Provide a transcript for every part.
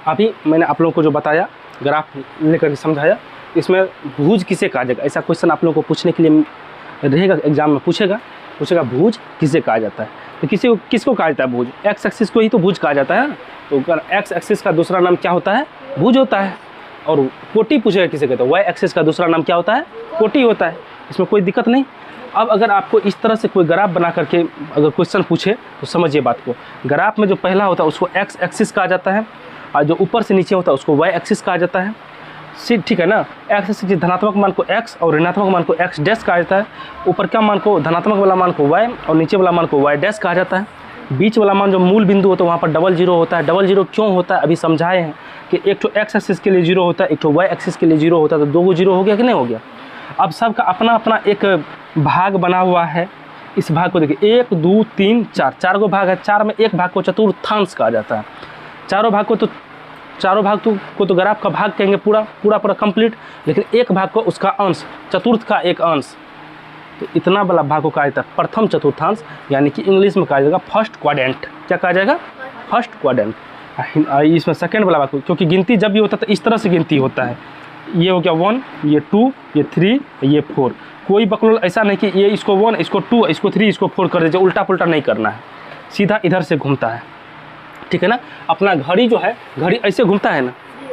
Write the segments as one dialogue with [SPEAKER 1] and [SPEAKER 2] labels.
[SPEAKER 1] अभी मैंने आप लोगों को जो बताया, ग्राफ लेकर के समझाया, इसमें भुज किसे कहा जाएगा, ऐसा क्वेश्चन आप लोगों को पूछने के लिए रहेगा, एग्जाम में पूछेगा भुज किसे कहा जाता है। तो किसको कहा जाता है भुज? एक्स एक्सिस को ही तो भुज कहा जाता है। तो एक्स एक्सिस का दूसरा नाम क्या होता है? भुज होता है। और कोटि पूछेगा किसे कहते हैं? वाई एक्सिस का दूसरा नाम क्या होता है? कोटि होता है। इसमें कोई दिक्कत नहीं। अब अगर आपको इस तरह से कोई ग्राफ बना करके अगर क्वेश्चन पूछे तो समझिए बात को। ग्राफ में जो पहला होता है उसको एक्स एक्सिस कहा जाता है, और जो ऊपर से नीचे होता है उसको वाई एक्सिस कहा जाता है। ठीक है ना। एक्स एक्सिस के धनात्मक मान को एक्स और ऋणात्मक मान को एक्स डैश कहा जाता है। ऊपर का मान को, धनात्मक वाला मान को वाई और नीचे वाला मान को वाई डैश कहा जाता है। बीच वाला मान जो मूल बिंदु होता है वहाँ पर डबल जीरो होता है। डबल जीरो क्यों होता है अभी समझाए हैं कि एक तो एक्स एक्सिस के लिए जीरो होता है, एक तो वाई एक्सिस के लिए जीरो होता है, तो 2 जीरो हो गया कि नहीं हो गया। अब सबका अपना अपना एक भाग बना हुआ है। इस भाग को देखिए 1 2 3 4, 4 गो भाग है। 4 में एक भाग को चतुर्थांश कहा जाता है। चारों भाग को तो ग्राफ का भाग कहेंगे पूरा कंप्लीट, लेकिन एक भाग को उसका अंश, चतुर्थ का एक अंश, तो इतना बड़ा भाग को कहा जाता है प्रथम चतुर्थांश, यानी कि इंग्लिश में कहा जाएगा फर्स्ट क्वाड्रेंट। क्या कहा जाएगा? First quadrant. इसमें सेकेंड वाला भाग, क्योंकि गिनती जब भी होता है तो इस तरह से गिनती होता है। ये हो गया 1, ये 2, ये 3, ये 4। कोई बकलोल ऐसा नहीं कि ये इसको 1, इसको 2, इसको 3, इसको 4 कर दीजिए। उल्टा पुल्टा नहीं करना है, सीधा इधर से घूमता है। ठीक है ना। अपना घड़ी जो है, घड़ी ऐसे घूमता है ना,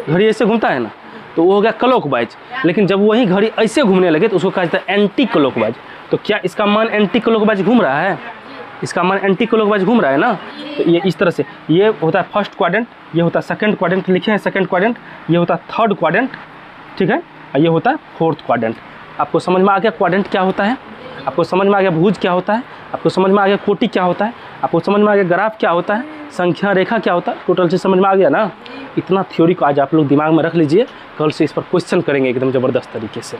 [SPEAKER 1] घड़ी ऐसे घूमता है ना, तो वो हो गया क्लॉकवाइज। लेकिन जब वही घड़ी ऐसे घूमने लगे तो उसको कहा जाता है एंटी क्लॉकवाइज। तो क्या इसका मान एंटी क्लॉकवाइज घूम रहा है? इसका मान एंटी क्लॉकवाइज घूम रहा है ना। तो ये इस तरह से, ये होता है फर्स्ट क्वाड्रेंट, ये होता है सेकंड क्वाड्रेंट, लिखे हैं सेकंड क्वाड्रेंट, ये होता है थर्ड क्वाड्रेंट, ठीक है, और ये होता है फोर्थ क्वाड्रेंट। आपको समझ में आ गया क्वाड्रेंट क्या होता है? आपको समझ में आ गया भुज क्या होता है? आपको समझ में आ गया कोटि क्या होता है? आपको समझ में आ गया ग्राफ क्या होता है? संख्या रेखा क्या होता है? टोटल से समझ में आ गया ना। इतना थ्योरी को आज आप लोग दिमाग में रख लीजिए, कल से इस पर क्वेश्चन करेंगे एकदम ज़बरदस्त तरीके से।